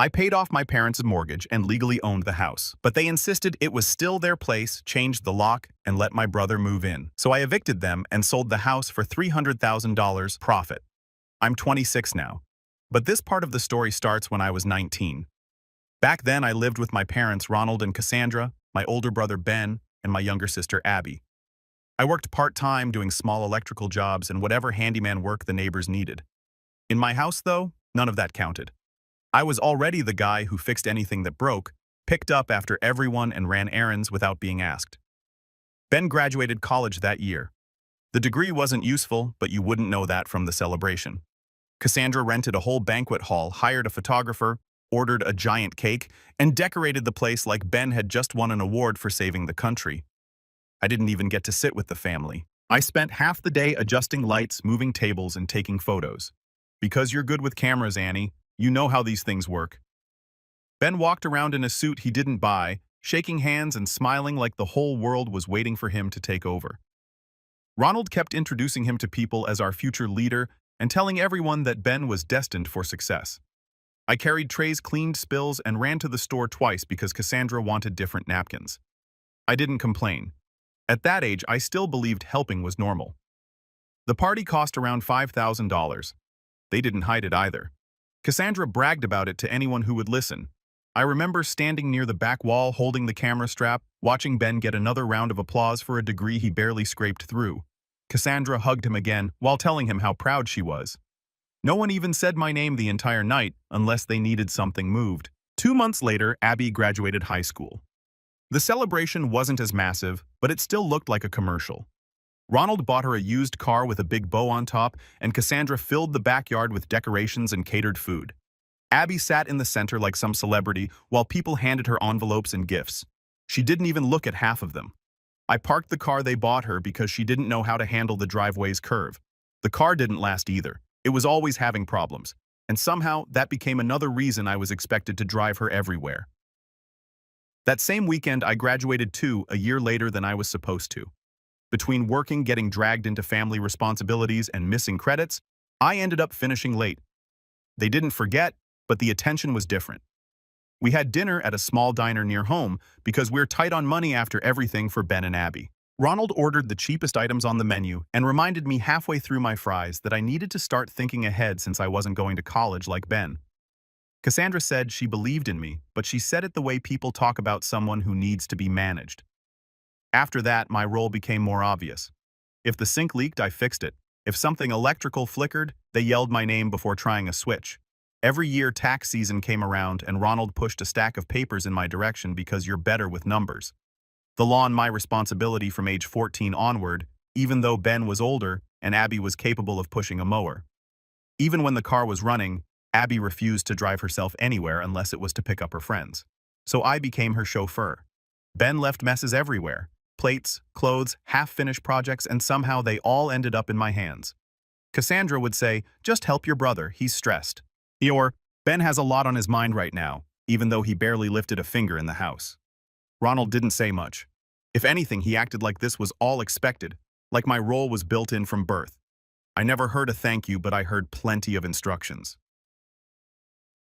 I paid off my parents' mortgage and legally owned the house, but they insisted it was still their place, changed the lock, and let my brother move in. So I evicted them and sold the house for $300,000 profit. I'm 26 now. But this part of the story starts when I was 19. Back then, I lived with my parents, Ronald and Cassandra, my older brother Ben, and my younger sister Abby. I worked part-time doing small electrical jobs and whatever handyman work the neighbors needed. In my house, though, none of that counted. I was already the guy who fixed anything that broke, picked up after everyone and ran errands without being asked. Ben graduated college that year. The degree wasn't useful, but you wouldn't know that from the celebration. Cassandra rented a whole banquet hall, hired a photographer, ordered a giant cake, and decorated the place like Ben had just won an award for saving the country. I didn't even get to sit with the family. I spent half the day adjusting lights, moving tables, and taking photos. Because you're good with cameras, Annie, you know how these things work. Ben walked around in a suit he didn't buy, shaking hands and smiling like the whole world was waiting for him to take over. Ronald kept introducing him to people as our future leader and telling everyone that Ben was destined for success. I carried trays, cleaned spills, and ran to the store twice because Cassandra wanted different napkins. I didn't complain. At that age, I still believed helping was normal. The party cost around $5,000. They didn't hide it either. Cassandra bragged about it to anyone who would listen. I remember standing near the back wall holding the camera strap, watching Ben get another round of applause for a degree he barely scraped through. Cassandra hugged him again while telling him how proud she was. No one even said my name the entire night unless they needed something moved. 2 months later, Abby graduated high school. The celebration wasn't as massive, but it still looked like a commercial. Ronald bought her a used car with a big bow on top, and Cassandra filled the backyard with decorations and catered food. Abby sat in the center like some celebrity while people handed her envelopes and gifts. She didn't even look at half of them. I parked the car they bought her because she didn't know how to handle the driveway's curve. The car didn't last either. It was always having problems, and somehow that became another reason I was expected to drive her everywhere. That same weekend, I graduated too, a year later than I was supposed to. Between working, getting dragged into family responsibilities, and missing credits, I ended up finishing late. They didn't forget, but the attention was different. We had dinner at a small diner near home because we're tight on money after everything for Ben and Abby. Ronald ordered the cheapest items on the menu and reminded me halfway through my fries that I needed to start thinking ahead since I wasn't going to college like Ben. Cassandra said she believed in me, but she said it the way people talk about someone who needs to be managed. After that, my role became more obvious. If the sink leaked, I fixed it. If something electrical flickered, they yelled my name before trying a switch. Every year tax season came around and Ronald pushed a stack of papers in my direction because you're better with numbers. The law and my responsibility from age 14 onward, even though Ben was older and Abby was capable of pushing a mower. Even when the car was running, Abby refused to drive herself anywhere unless it was to pick up her friends. So I became her chauffeur. Ben left messes everywhere. Plates, clothes, half-finished projects, and somehow they all ended up in my hands. Cassandra would say, "Just help your brother, he's stressed." Or, "Ben has a lot on his mind right now," even though he barely lifted a finger in the house. Ronald didn't say much. If anything, he acted like this was all expected, like my role was built in from birth. I never heard a thank you, but I heard plenty of instructions.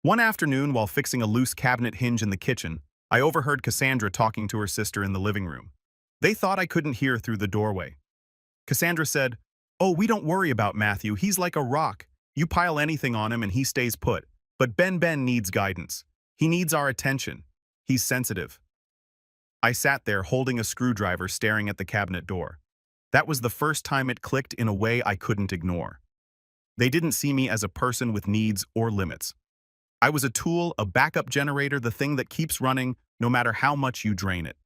One afternoon, while fixing a loose cabinet hinge in the kitchen, I overheard Cassandra talking to her sister in the living room. They thought I couldn't hear through the doorway. Cassandra said, "Oh, we don't worry about Matthew. He's like a rock. You pile anything on him and he stays put. But Ben needs guidance. He needs our attention. He's sensitive." I sat there holding a screwdriver staring at the cabinet door. That was the first time it clicked in a way I couldn't ignore. They didn't see me as a person with needs or limits. I was a tool, a backup generator, the thing that keeps running no matter how much you drain it.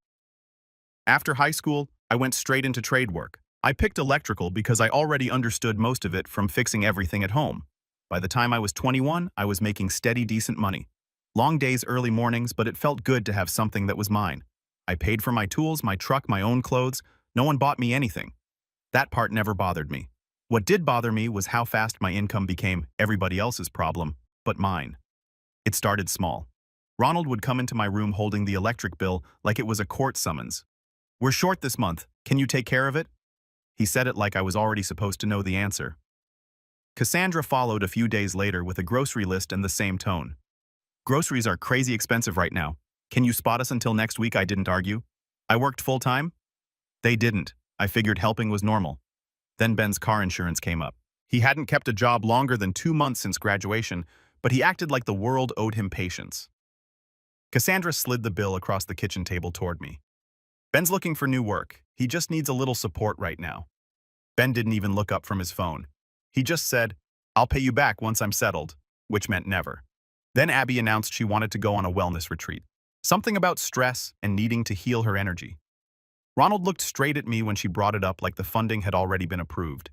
After high school, I went straight into trade work. I picked electrical because I already understood most of it from fixing everything at home. By the time I was 21, I was making steady, decent money. Long days, early mornings, but it felt good to have something that was mine. I paid for my tools, my truck, my own clothes. No one bought me anything. That part never bothered me. What did bother me was how fast my income became everybody else's problem, but mine. It started small. Ronald would come into my room holding the electric bill like it was a court summons. "We're short this month. Can you take care of it?" He said it like I was already supposed to know the answer. Cassandra followed a few days later with a grocery list and the same tone. Groceries are crazy expensive right now. Can you spot us until next week? I didn't argue. I worked full-time? They didn't. I figured helping was normal. Then Ben's car insurance came up. He hadn't kept a job longer than 2 months since graduation, but he acted like the world owed him patience. Cassandra slid the bill across the kitchen table toward me. Ben's looking for new work. He just needs a little support right now. Ben didn't even look up from his phone. He just said, "I'll pay you back once I'm settled," which meant never. Then Abby announced she wanted to go on a wellness retreat. Something about stress and needing to heal her energy. Ronald looked straight at me when she brought it up like the funding had already been approved.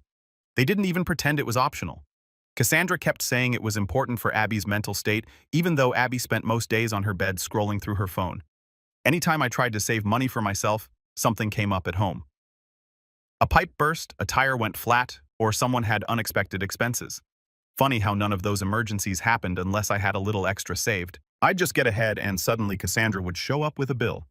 They didn't even pretend it was optional. Cassandra kept saying it was important for Abby's mental state, even though Abby spent most days on her bed scrolling through her phone. Anytime I tried to save money for myself, something came up at home. A pipe burst, a tire went flat, or someone had unexpected expenses. Funny how none of those emergencies happened unless I had a little extra saved. I'd just get ahead and suddenly Cassandra would show up with a bill.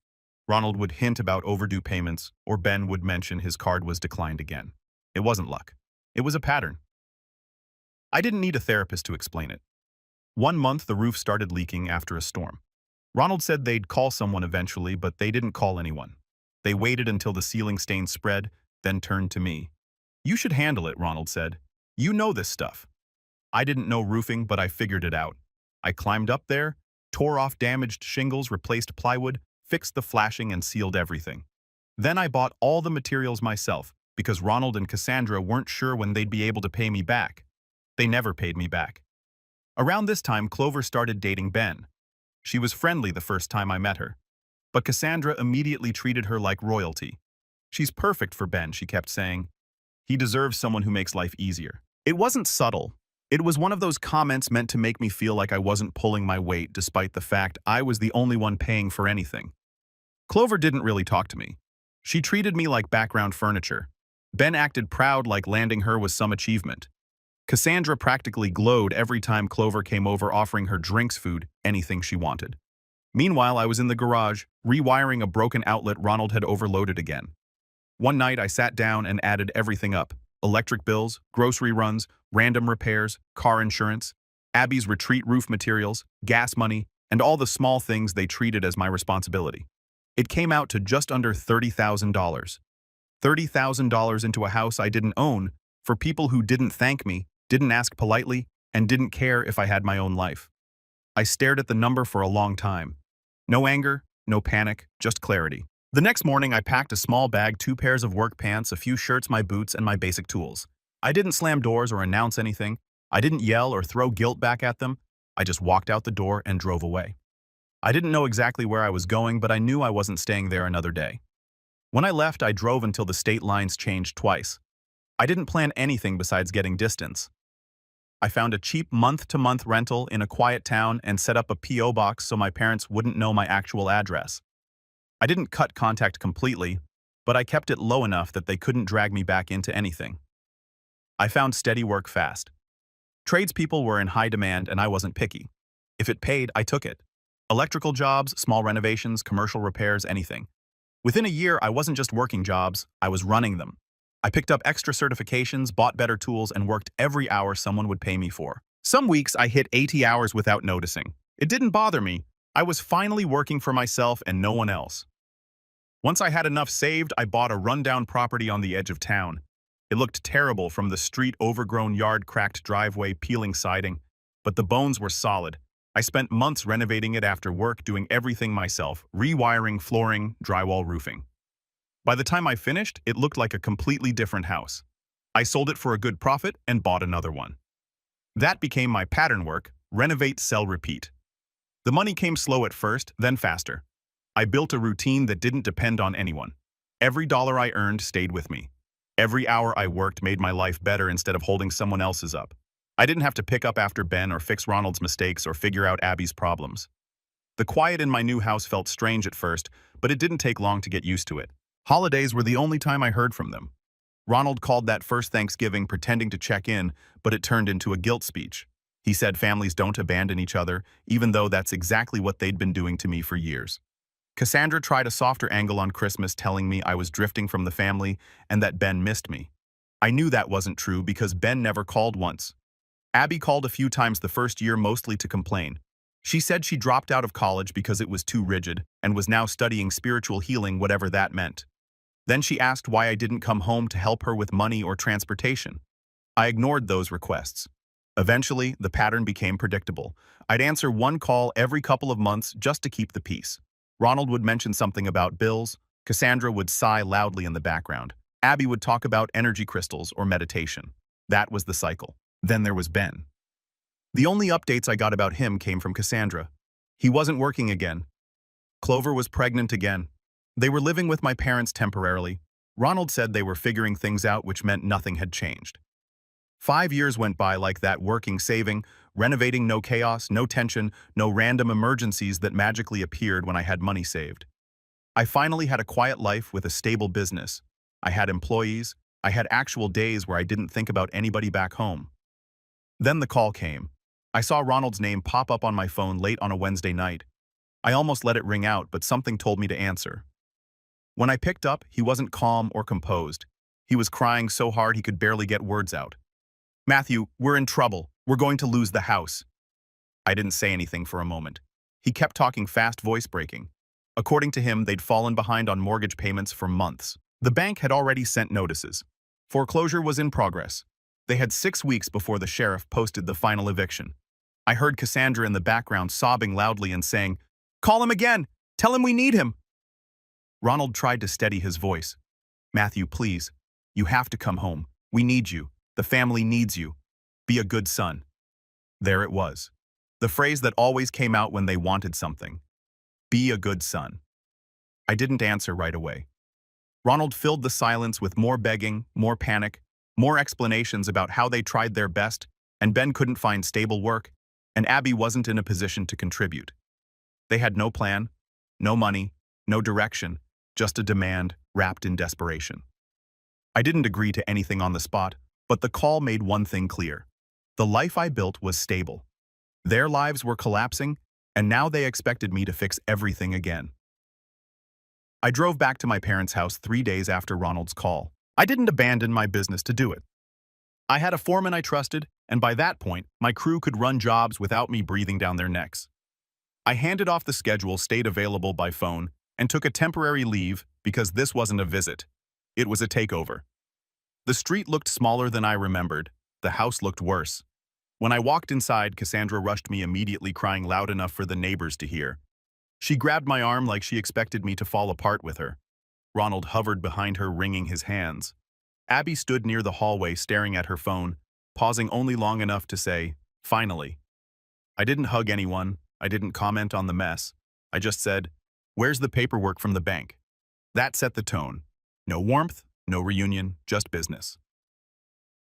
Ronald would hint about overdue payments, or Ben would mention his card was declined again. It wasn't luck. It was a pattern. I didn't need a therapist to explain it. 1 month, the roof started leaking after a storm. Ronald said they'd call someone eventually, but they didn't call anyone. They waited until the ceiling stains spread, then turned to me. "You should handle it," Ronald said. "You know this stuff." I didn't know roofing, but I figured it out. I climbed up there, tore off damaged shingles, replaced plywood, fixed the flashing, and sealed everything. Then I bought all the materials myself, because Ronald and Cassandra weren't sure when they'd be able to pay me back. They never paid me back. Around this time, Clover started dating Ben. She was friendly the first time I met her, but Cassandra immediately treated her like royalty. "She's perfect for Ben," she kept saying. "He deserves someone who makes life easier." It wasn't subtle. It was one of those comments meant to make me feel like I wasn't pulling my weight despite the fact I was the only one paying for anything. Clover didn't really talk to me. She treated me like background furniture. Ben acted proud like landing her was some achievement. Cassandra practically glowed every time Clover came over offering her drinks, food, anything she wanted. Meanwhile, I was in the garage, rewiring a broken outlet Ronald had overloaded again. One night, I sat down and added everything up. Electric bills, grocery runs, random repairs, car insurance, Abby's retreat roof materials, gas money, and all the small things they treated as my responsibility. It came out to just under $30,000. $30,000 into a house I didn't own, for people who didn't thank me, didn't ask politely, and didn't care if I had my own life. I stared at the number for a long time. No anger, no panic, just clarity. The next morning, I packed a small bag, 2 pairs of work pants, a few shirts, my boots, and my basic tools. I didn't slam doors or announce anything. I didn't yell or throw guilt back at them. I just walked out the door and drove away. I didn't know exactly where I was going, but I knew I wasn't staying there another day. When I left, I drove until the state lines changed twice. I didn't plan anything besides getting distance. I found a cheap month-to-month rental in a quiet town and set up a P.O. box so my parents wouldn't know my actual address. I didn't cut contact completely, but I kept it low enough that they couldn't drag me back into anything. I found steady work fast. Tradespeople were in high demand and I wasn't picky. If it paid, I took it. Electrical jobs, small renovations, commercial repairs, anything. Within a year, I wasn't just working jobs, I was running them. I picked up extra certifications, bought better tools, and worked every hour someone would pay me for. Some weeks, I hit 80 hours without noticing. It didn't bother me. I was finally working for myself and no one else. Once I had enough saved, I bought a rundown property on the edge of town. It looked terrible from the street, overgrown yard, cracked driveway, peeling siding, but the bones were solid. I spent months renovating it after work, doing everything myself, rewiring, flooring, drywall, roofing. By the time I finished, it looked like a completely different house. I sold it for a good profit and bought another one. That became my pattern work: renovate, sell, repeat. The money came slow at first, then faster. I built a routine that didn't depend on anyone. Every dollar I earned stayed with me. Every hour I worked made my life better instead of holding someone else's up. I didn't have to pick up after Ben or fix Ronald's mistakes or figure out Abby's problems. The quiet in my new house felt strange at first, but it didn't take long to get used to it. Holidays were the only time I heard from them. Ronald called that first Thanksgiving pretending to check in, but it turned into a guilt speech. He said families don't abandon each other, even though that's exactly what they'd been doing to me for years. Cassandra tried a softer angle on Christmas, telling me I was drifting from the family and that Ben missed me. I knew that wasn't true because Ben never called once. Abby called a few times the first year, mostly to complain. She said she dropped out of college because it was too rigid and was now studying spiritual healing, whatever that meant. Then she asked why I didn't come home to help her with money or transportation. I ignored those requests. Eventually, the pattern became predictable. I'd answer one call every couple of months just to keep the peace. Ronald would mention something about bills. Cassandra would sigh loudly in the background. Abby would talk about energy crystals or meditation. That was the cycle. Then there was Ben. The only updates I got about him came from Cassandra. He wasn't working again. Clover was pregnant again. They were living with my parents temporarily. Ronald said they were figuring things out, which meant nothing had changed. 5 years went by like that, working, saving, renovating, no chaos, no tension, no random emergencies that magically appeared when I had money saved. I finally had a quiet life with a stable business. I had employees. I had actual days where I didn't think about anybody back home. Then the call came. I saw Ronald's name pop up on my phone late on a Wednesday night. I almost let it ring out, but something told me to answer. When I picked up, he wasn't calm or composed. He was crying so hard he could barely get words out. "Matthew, we're in trouble. We're going to lose the house." I didn't say anything for a moment. He kept talking fast, voice breaking. According to him, they'd fallen behind on mortgage payments for months. The bank had already sent notices. Foreclosure was in progress. They had 6 weeks before the sheriff posted the final eviction. I heard Cassandra in the background sobbing loudly and saying, "Call him again! Tell him we need him!" Ronald tried to steady his voice. "Matthew, please. You have to come home. We need you. The family needs you. Be a good son." There it was. The phrase that always came out when they wanted something. Be a good son. I didn't answer right away. Ronald filled the silence with more begging, more panic, more explanations about how they tried their best, and Ben couldn't find stable work, and Abby wasn't in a position to contribute. They had no plan, no money, no direction, just a demand wrapped in desperation. I didn't agree to anything on the spot, but the call made one thing clear. The life I built was stable. Their lives were collapsing, and now they expected me to fix everything again. I drove back to my parents' house 3 days after Ronald's call. I didn't abandon my business to do it. I had a foreman I trusted, and by that point, my crew could run jobs without me breathing down their necks. I handed off the schedule, stayed available by phone, and took a temporary leave because this wasn't a visit. It was a takeover. The street looked smaller than I remembered. The house looked worse. When I walked inside, Cassandra rushed me immediately, crying loud enough for the neighbors to hear. She grabbed my arm like she expected me to fall apart with her. Ronald hovered behind her, wringing his hands. Abby stood near the hallway staring at her phone, pausing only long enough to say, "Finally." I didn't hug anyone. I didn't comment on the mess. I just said, "Where's the paperwork from the bank?" That set the tone. No warmth, no reunion, just business.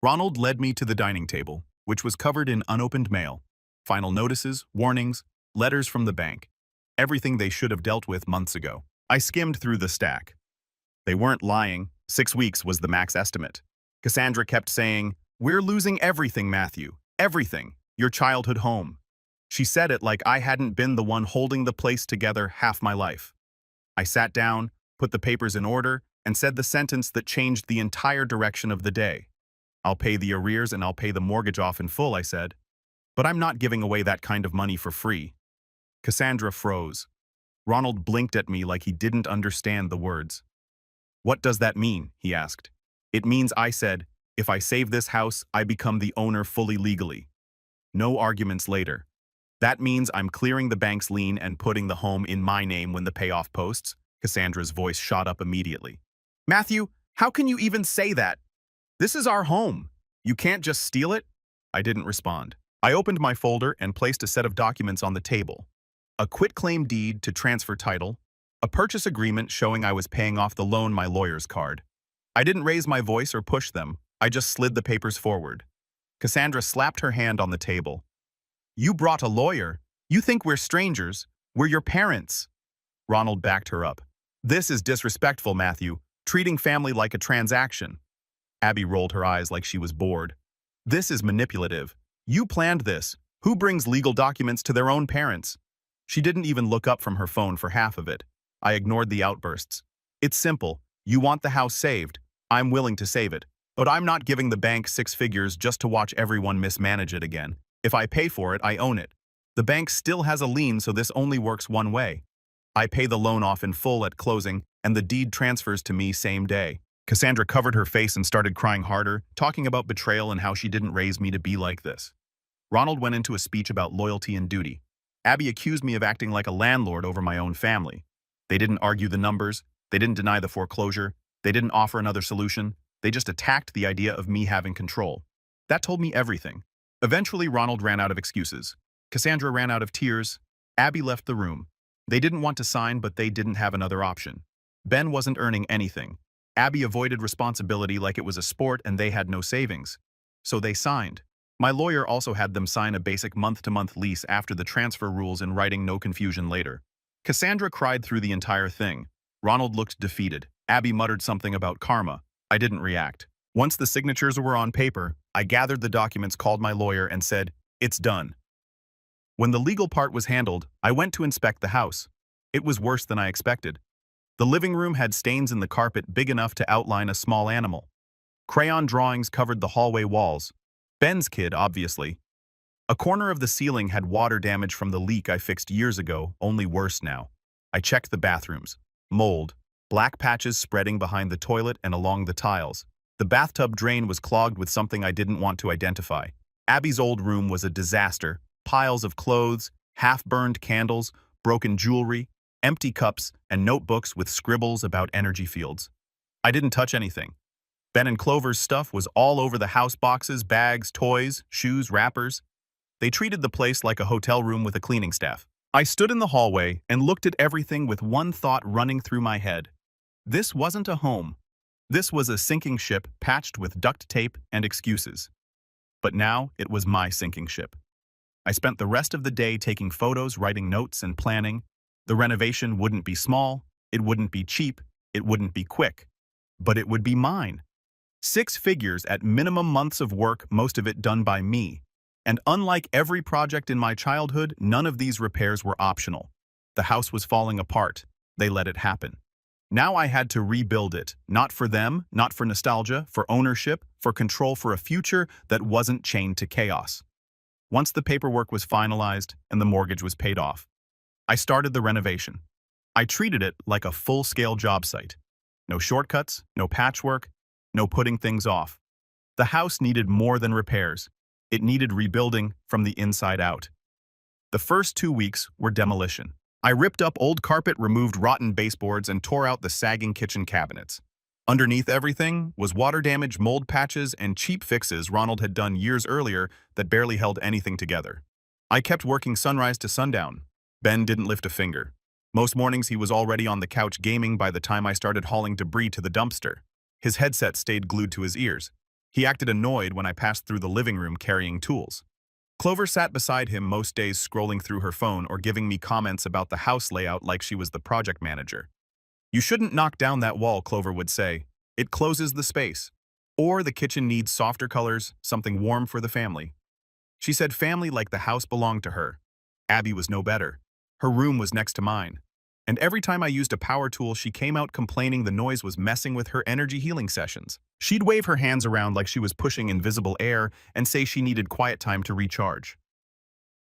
Ronald led me to the dining table, which was covered in unopened mail, final notices, warnings, letters from the bank, everything they should have dealt with months ago. I skimmed through the stack. They weren't lying. 6 weeks was the max estimate. Cassandra kept saying, "We're losing everything, Matthew. Everything. Your childhood home." She said it like I hadn't been the one holding the place together half my life. I sat down, put the papers in order, and said the sentence that changed the entire direction of the day. "I'll pay the arrears and I'll pay the mortgage off in full," I said. "But I'm not giving away that kind of money for free." Cassandra froze. Ronald blinked at me like he didn't understand the words. "What does that mean?" he asked. "It means," I said, "if I save this house, I become the owner fully legally." No arguments later. "That means I'm clearing the bank's lien and putting the home in my name when the payoff posts." Cassandra's voice shot up immediately. "Matthew, how can you even say that? This is our home. You can't just steal it." I didn't respond. I opened my folder and placed a set of documents on the table. A quitclaim deed to transfer title, a purchase agreement showing I was paying off the loan, my lawyer's card. I didn't raise my voice or push them. I just slid the papers forward. Cassandra slapped her hand on the table. "You brought a lawyer. You think we're strangers. We're your parents." Ronald backed her up. "This is disrespectful, Matthew, treating family like a transaction." Abby rolled her eyes like she was bored. "This is manipulative. You planned this. Who brings legal documents to their own parents?" She didn't even look up from her phone for half of it. I ignored the outbursts. "It's simple. You want the house saved. I'm willing to save it. But I'm not giving the bank 6 figures just to watch everyone mismanage it again. If I pay for it, I own it. The bank still has a lien, so this only works one way. I pay the loan off in full at closing, and the deed transfers to me same day. Cassandra covered her face and started crying harder, talking about betrayal and how she didn't raise me to be like this. Ronald went into a speech about loyalty and duty. Abby accused me of acting like a landlord over my own family. They didn't argue the numbers, they didn't deny the foreclosure, they didn't offer another solution, they just attacked the idea of me having control. That told me everything. Eventually, Ronald ran out of excuses. Cassandra ran out of tears. Abby left the room. They didn't want to sign, but they didn't have another option. Ben wasn't earning anything. Abby avoided responsibility like it was a sport and they had no savings. So they signed. My lawyer also had them sign a basic month-to-month lease after the transfer rules in writing no confusion later. Cassandra cried through the entire thing. Ronald looked defeated. Abby muttered something about karma. I didn't react. Once the signatures were on paper, I gathered the documents, called my lawyer, and said, "It's done." When the legal part was handled, I went to inspect the house. It was worse than I expected. The living room had stains in the carpet big enough to outline a small animal. Crayon drawings covered the hallway walls. Ben's kid, obviously. A corner of the ceiling had water damage from the leak I fixed years ago, only worse now. I checked the bathrooms. Mold. Black patches spreading behind the toilet and along the tiles. The bathtub drain was clogged with something I didn't want to identify. Abby's old room was a disaster. Piles of clothes, half-burned candles, broken jewelry, empty cups, and notebooks with scribbles about energy fields. I didn't touch anything. Ben and Clover's stuff was all over the house: boxes, bags, toys, shoes, wrappers. They treated the place like a hotel room with a cleaning staff. I stood in the hallway and looked at everything with one thought running through my head. This wasn't a home. This was a sinking ship patched with duct tape and excuses. But now it was my sinking ship. I spent the rest of the day taking photos, writing notes, and planning. The renovation wouldn't be small, it wouldn't be cheap, it wouldn't be quick. But it would be mine. 6 figures at minimum months of work, most of it done by me. And unlike every project in my childhood, none of these repairs were optional. The house was falling apart. They let it happen. Now I had to rebuild it, not for them, not for nostalgia, for ownership, for control, for a future that wasn't chained to chaos. Once the paperwork was finalized and the mortgage was paid off, I started the renovation. I treated it like a full-scale job site. No shortcuts, no patchwork, no putting things off. The house needed more than repairs. It needed rebuilding from the inside out. The first 2 weeks were demolition. I ripped up old carpet, removed rotten baseboards, and tore out the sagging kitchen cabinets. Underneath everything was water damage, mold patches, and cheap fixes Ronald had done years earlier that barely held anything together. I kept working sunrise to sundown. Ben didn't lift a finger. Most mornings he was already on the couch gaming by the time I started hauling debris to the dumpster. His headset stayed glued to his ears. He acted annoyed when I passed through the living room carrying tools. Clover sat beside him most days, scrolling through her phone or giving me comments about the house layout like she was the project manager. "You shouldn't knock down that wall," Clover would say. "It closes the space." Or the kitchen needs softer colors, something warm for the family. She said family like the house belonged to her. Abby was no better. Her room was next to mine. And every time I used a power tool, she came out complaining the noise was messing with her energy healing sessions. She'd wave her hands around like she was pushing invisible air and say she needed quiet time to recharge.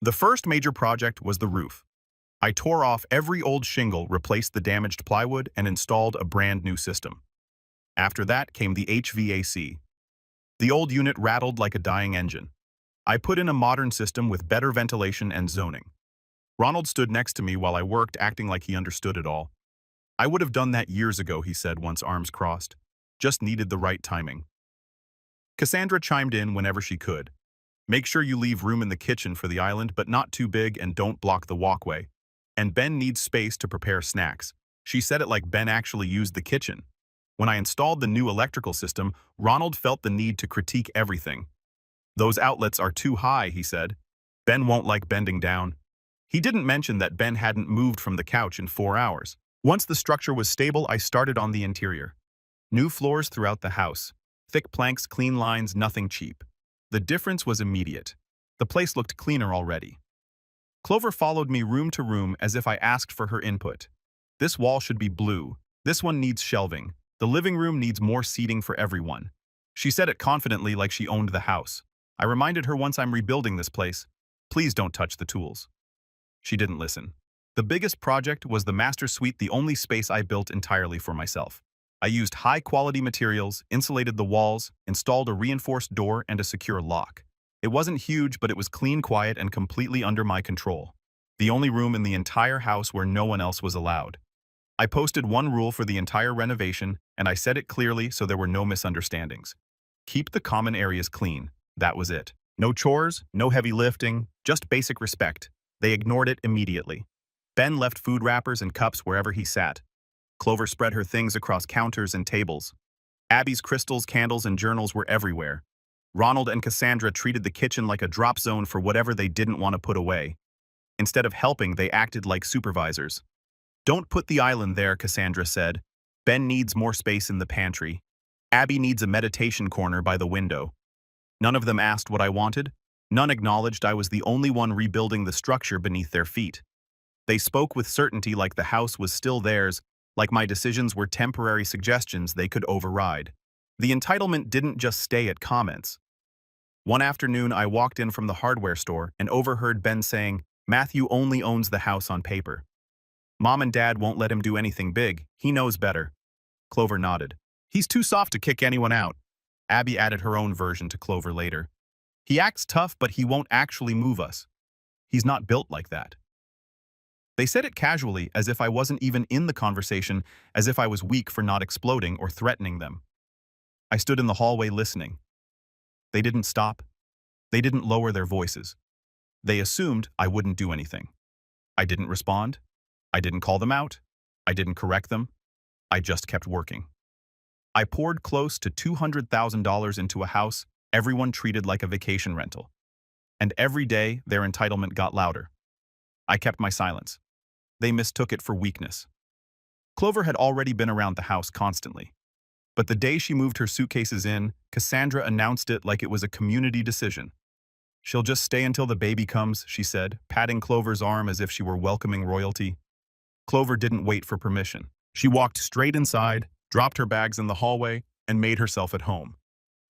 The first major project was the roof. I tore off every old shingle, replaced the damaged plywood, and installed a brand new system. After that came the HVAC. The old unit rattled like a dying engine. I put in a modern system with better ventilation and zoning. Ronald stood next to me while I worked, acting like he understood it all. "I would have done that years ago," he said once, arms crossed. "Just needed the right timing." Cassandra chimed in whenever she could. "Make sure you leave room in the kitchen for the island, but not too big, and don't block the walkway. And Ben needs space to prepare snacks." She said it like Ben actually used the kitchen. When I installed the new electrical system, Ronald felt the need to critique everything. "Those outlets are too high," he said. "Ben won't like bending down." He didn't mention that Ben hadn't moved from the couch in 4 hours. Once the structure was stable, I started on the interior. New floors throughout the house. Thick planks, clean lines, nothing cheap. The difference was immediate. The place looked cleaner already. Clover followed me room to room as if I asked for her input. "This wall should be blue. This one needs shelving. The living room needs more seating for everyone." She said it confidently like she owned the house. I reminded her once I'm rebuilding this place, please don't touch the tools. She didn't listen. The biggest project was the master suite, the only space I built entirely for myself. I used high-quality materials, insulated the walls, installed a reinforced door and a secure lock. It wasn't huge, but it was clean, quiet, and completely under my control. The only room in the entire house where no one else was allowed. I posted one rule for the entire renovation, and I said it clearly so there were no misunderstandings. Keep the common areas clean. That was it. No chores, no heavy lifting, just basic respect. They ignored it immediately. Ben left food wrappers and cups wherever he sat. Clover spread her things across counters and tables. Abby's crystals, candles, and journals were everywhere. Ronald and Cassandra treated the kitchen like a drop zone for whatever they didn't want to put away. Instead of helping, they acted like supervisors. "Don't put the island there," Cassandra said. "Ben needs more space in the pantry. Abby needs a meditation corner by the window." None of them asked what I wanted. None acknowledged I was the only one rebuilding the structure beneath their feet. They spoke with certainty, like the house was still theirs, like my decisions were temporary suggestions they could override. The entitlement didn't just stay at comments. One afternoon, I walked in from the hardware store and overheard Ben saying, "Matthew only owns the house on paper. Mom and Dad won't let him do anything big. He knows better." Clover nodded. "He's too soft to kick anyone out." Abby added her own version to Clover later. "He acts tough, but he won't actually move us. He's not built like that." They said it casually, as if I wasn't even in the conversation, as if I was weak for not exploding or threatening them. I stood in the hallway listening. They didn't stop. They didn't lower their voices. They assumed I wouldn't do anything. I didn't respond. I didn't call them out. I didn't correct them. I just kept working. I poured close to $200,000 into a house everyone treated like a vacation rental. And every day, their entitlement got louder. I kept my silence. They mistook it for weakness. Clover had already been around the house constantly. But the day she moved her suitcases in, Cassandra announced it like it was a community decision. "She'll just stay until the baby comes," she said, patting Clover's arm as if she were welcoming royalty. Clover didn't wait for permission. She walked straight inside, dropped her bags in the hallway, and made herself at home.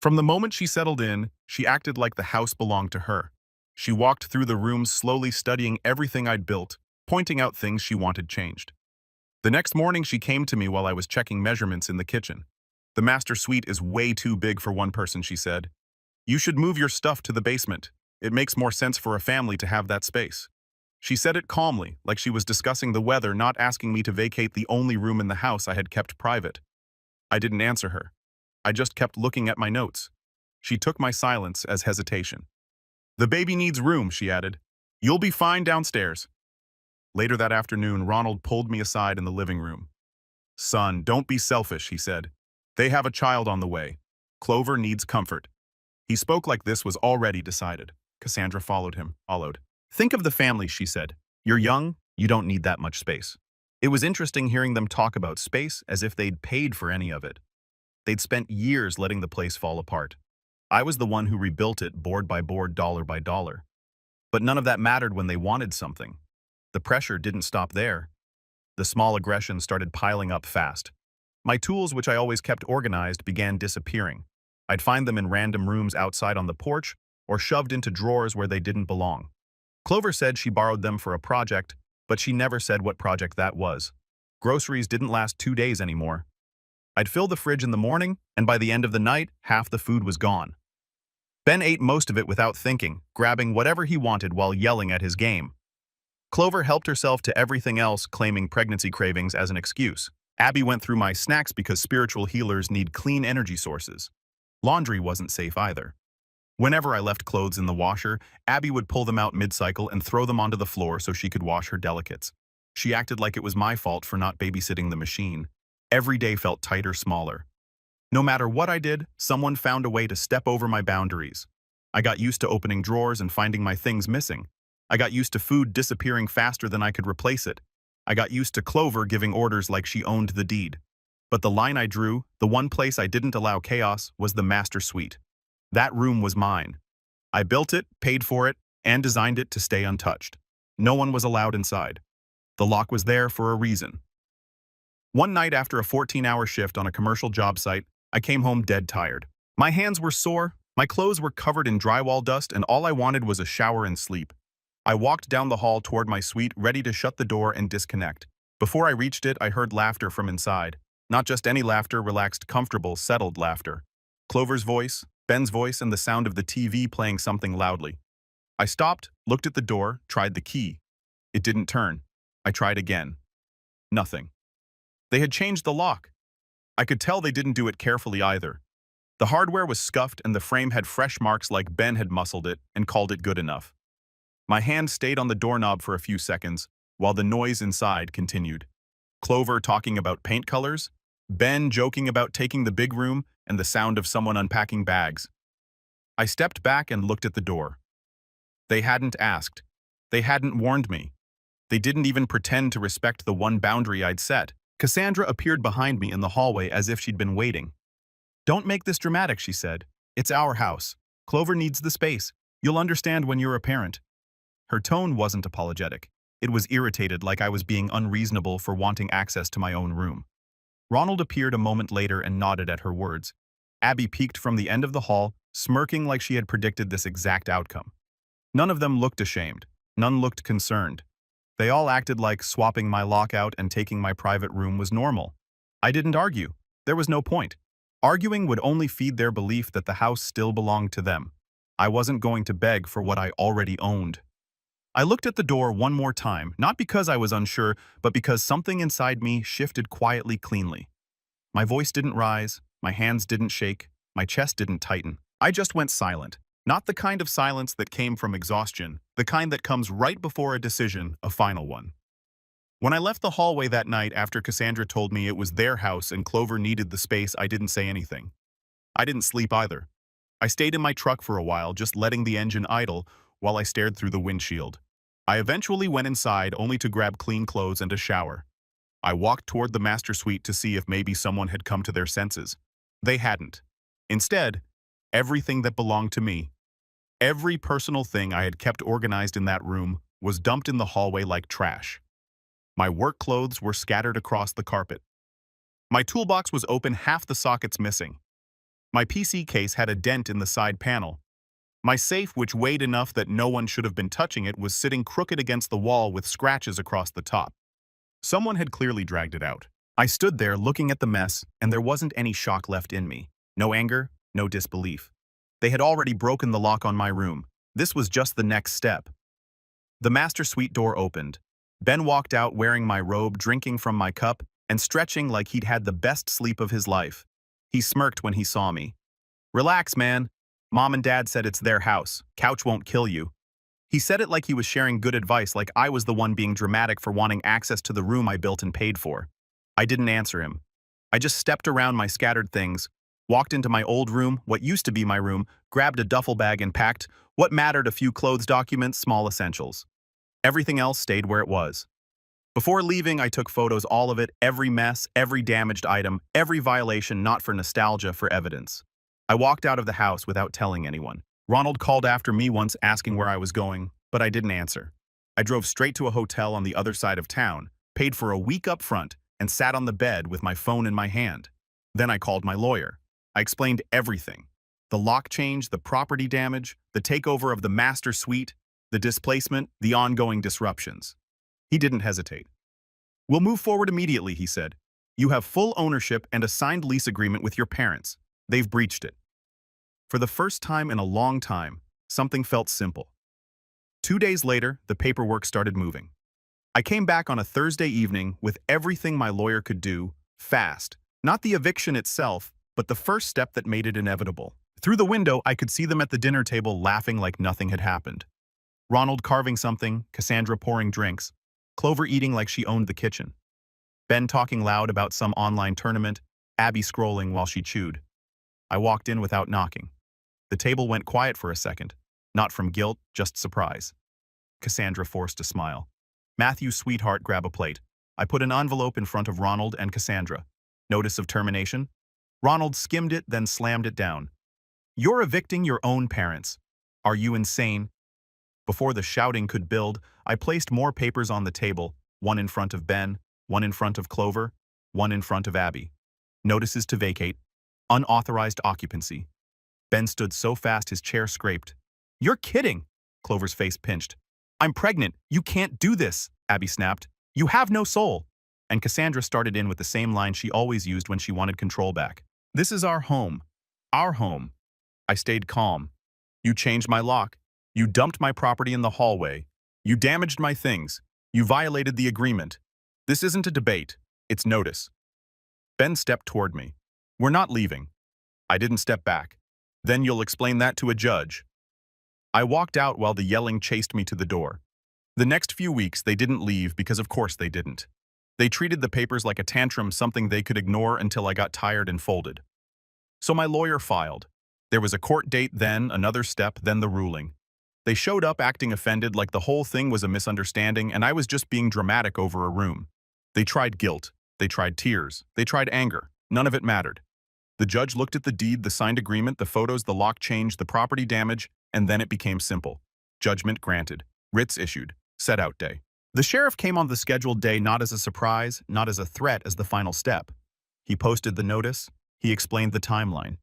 From the moment she settled in, she acted like the house belonged to her. She walked through the rooms, slowly studying everything I'd built, pointing out things she wanted changed. The next morning, she came to me while I was checking measurements in the kitchen. "The master suite is way too big for one person," she said. "You should move your stuff to the basement. It makes more sense for a family to have that space." She said it calmly, like she was discussing the weather, not asking me to vacate the only room in the house I had kept private. I didn't answer her. I just kept looking at my notes. She took my silence as hesitation. "The baby needs room," she added. "You'll be fine downstairs." Later that afternoon, Ronald pulled me aside in the living room. "Son, don't be selfish," he said. "They have a child on the way. Clover needs comfort." He spoke like this was already decided. Cassandra followed. "Think of the family," she said. "You're young, you don't need that much space." It was interesting hearing them talk about space as if they'd paid for any of it. They'd spent years letting the place fall apart. I was the one who rebuilt it board by board, dollar by dollar. But none of that mattered when they wanted something. The pressure didn't stop there. The small aggressions started piling up fast. My tools, which I always kept organized, began disappearing. I'd find them in random rooms outside on the porch or shoved into drawers where they didn't belong. Clover said she borrowed them for a project, but she never said what project that was. Groceries didn't last 2 days anymore. I'd fill the fridge in the morning, and by the end of the night, half the food was gone. Ben ate most of it without thinking, grabbing whatever he wanted while yelling at his game. Clover helped herself to everything else, claiming pregnancy cravings as an excuse. Abby went through my snacks because spiritual healers need clean energy sources. Laundry wasn't safe either. Whenever I left clothes in the washer, Abby would pull them out mid-cycle and throw them onto the floor so she could wash her delicates. She acted like it was my fault for not babysitting the machine. Every day felt tighter, smaller. No matter what I did, someone found a way to step over my boundaries. I got used to opening drawers and finding my things missing. I got used to food disappearing faster than I could replace it. I got used to Clover giving orders like she owned the deed. But the line I drew, the one place I didn't allow chaos, was the master suite. That room was mine. I built it, paid for it, and designed it to stay untouched. No one was allowed inside. The lock was there for a reason. One night after a 14-hour shift on a commercial job site, I came home dead tired. My hands were sore, my clothes were covered in drywall dust, and all I wanted was a shower and sleep. I walked down the hall toward my suite, ready to shut the door and disconnect. Before I reached it, I heard laughter from inside. Not just any laughter, relaxed, comfortable, settled laughter. Clover's voice, Ben's voice, and the sound of the TV playing something loudly. I stopped, looked at the door, tried the key. It didn't turn. I tried again. Nothing. They had changed the lock. I could tell they didn't do it carefully either. The hardware was scuffed and the frame had fresh marks like Ben had muscled it and called it good enough. My hand stayed on the doorknob for a few seconds, while the noise inside continued. Clover talking about paint colors, Ben joking about taking the big room, and the sound of someone unpacking bags. I stepped back and looked at the door. They hadn't asked. They hadn't warned me. They didn't even pretend to respect the one boundary I'd set. Cassandra appeared behind me in the hallway as if she'd been waiting. "Don't make this dramatic," she said. "It's our house. Clover needs the space. You'll understand when you're a parent." Her tone wasn't apologetic. It was irritated, like I was being unreasonable for wanting access to my own room. Ronald appeared a moment later and nodded at her words. Abby peeked from the end of the hall, smirking like she had predicted this exact outcome. None of them looked ashamed. None looked concerned. They all acted like swapping my lockout and taking my private room was normal. I didn't argue. There was no point. Arguing would only feed their belief that the house still belonged to them. I wasn't going to beg for what I already owned. I looked at the door one more time, not because I was unsure, but because something inside me shifted quietly, cleanly. My voice didn't rise, my hands didn't shake, my chest didn't tighten. I just went silent. Not the kind of silence that came from exhaustion, the kind that comes right before a decision, a final one. When I left the hallway that night after Cassandra told me it was their house and Clover needed the space, I didn't say anything. I didn't sleep either. I stayed in my truck for a while, just letting the engine idle while I stared through the windshield. I eventually went inside only to grab clean clothes and a shower. I walked toward the master suite to see if maybe someone had come to their senses. They hadn't. Instead, everything that belonged to me, every personal thing I had kept organized in that room, was dumped in the hallway like trash. My work clothes were scattered across the carpet. My toolbox was open, half the sockets missing. My PC case had a dent in the side panel. My safe, which weighed enough that no one should have been touching it, was sitting crooked against the wall with scratches across the top. Someone had clearly dragged it out. I stood there looking at the mess, and there wasn't any shock left in me. No anger, no disbelief. They had already broken the lock on my room. This was just the next step. The master suite door opened. Ben walked out wearing my robe, drinking from my cup, and stretching like he'd had the best sleep of his life. He smirked when he saw me. "Relax, man. Mom and Dad said it's their house. Couch won't kill you." He said it like he was sharing good advice, like I was the one being dramatic for wanting access to the room I built and paid for. I didn't answer him. I just stepped around my scattered things, walked into my old room, what used to be my room, grabbed a duffel bag and packed what mattered: a few clothes, documents, small essentials. Everything else stayed where it was. Before leaving, I took photos, all of it, every mess, every damaged item, every violation, not for nostalgia, for evidence. I walked out of the house without telling anyone. Ronald called after me once asking where I was going, but I didn't answer. I drove straight to a hotel on the other side of town, paid for a week up front, and sat on the bed with my phone in my hand. Then I called my lawyer. I explained everything. The lock change, the property damage, the takeover of the master suite, the displacement, the ongoing disruptions. He didn't hesitate. "We'll move forward immediately," he said. "You have full ownership and a signed lease agreement with your parents. They've breached it." For the first time in a long time, something felt simple. 2 days later, the paperwork started moving. I came back on a Thursday evening with everything my lawyer could do, fast. Not the eviction itself, but the first step that made it inevitable. Through the window, I could see them at the dinner table laughing like nothing had happened. Ronald carving something, Cassandra pouring drinks, Clover eating like she owned the kitchen. Ben talking loud about some online tournament, Abby scrolling while she chewed. I walked in without knocking. The table went quiet for a second, not from guilt, just surprise. Cassandra forced a smile. "Matthew, sweetheart, grab a plate." I put an envelope in front of Ronald and Cassandra. "Notice of termination?" Ronald skimmed it, then slammed it down. "You're evicting your own parents. Are you insane?" Before the shouting could build, I placed more papers on the table, one in front of Ben, one in front of Clover, one in front of Abby. Notices to vacate. Unauthorized occupancy. Ben stood so fast his chair scraped. "You're kidding!" Clover's face pinched. I'm pregnant. You can't do this, Abby snapped. You have no soul. And Cassandra started in with the same line she always used when she wanted control back. This is our home. Our home. I stayed calm. You changed my lock. You dumped my property in the hallway. You damaged my things. You violated the agreement. This isn't a debate. It's notice. Ben stepped toward me. We're not leaving. I didn't step back. Then you'll explain that to a judge. I walked out while the yelling chased me to the door. The next few weeks, they didn't leave because of course they didn't. They treated the papers like a tantrum, something they could ignore until I got tired and folded. So my lawyer filed. There was a court date, then another step, then the ruling. They showed up acting offended like the whole thing was a misunderstanding and I was just being dramatic over a room. They tried guilt. They tried tears. They tried anger. None of it mattered. The judge looked at the deed, the signed agreement, the photos, the lock change, the property damage, and then it became simple. Judgment granted. Writs issued. Set out day. The sheriff came on the scheduled day not as a surprise, not as a threat, as the final step. He posted the notice. He explained the timeline.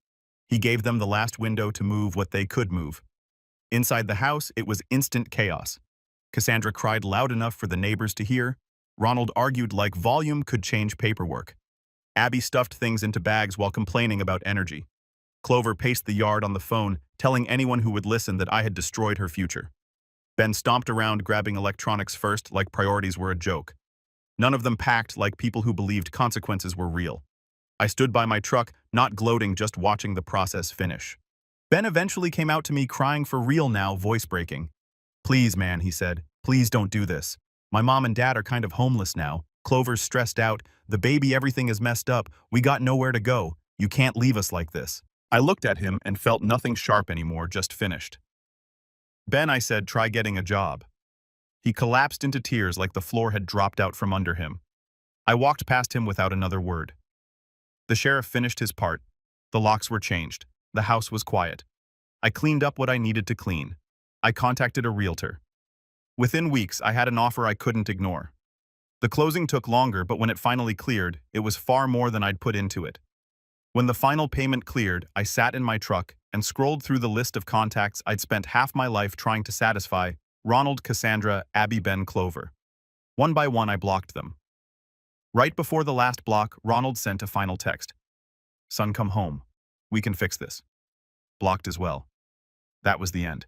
He gave them the last window to move what they could move. Inside the house, it was instant chaos. Cassandra cried loud enough for the neighbors to hear. Ronald argued like volume could change paperwork. Abby stuffed things into bags while complaining about energy. Clover paced the yard on the phone, telling anyone who would listen that I had destroyed her future. Ben stomped around grabbing electronics first like priorities were a joke. None of them packed like people who believed consequences were real. I stood by my truck, not gloating, just watching the process finish. Ben eventually came out to me crying for real now, voice breaking. Please, man, he said, please don't do this. My mom and dad are kind of homeless now. Clover's stressed out. The baby, everything is messed up. We got nowhere to go. You can't leave us like this. I looked at him and felt nothing sharp anymore, just finished. Ben, I said, try getting a job. He collapsed into tears like the floor had dropped out from under him. I walked past him without another word. The sheriff finished his part. The locks were changed. The house was quiet. I cleaned up what I needed to clean. I contacted a realtor. Within weeks, I had an offer I couldn't ignore. The closing took longer, but when it finally cleared, it was far more than I'd put into it. When the final payment cleared, I sat in my truck and scrolled through the list of contacts I'd spent half my life trying to satisfy: Ronald, Cassandra, Abby, Ben, Clover. One by one, I blocked them. Right before the last block, Ronald sent a final text. Son, come home. We can fix this. Blocked as well. That was the end.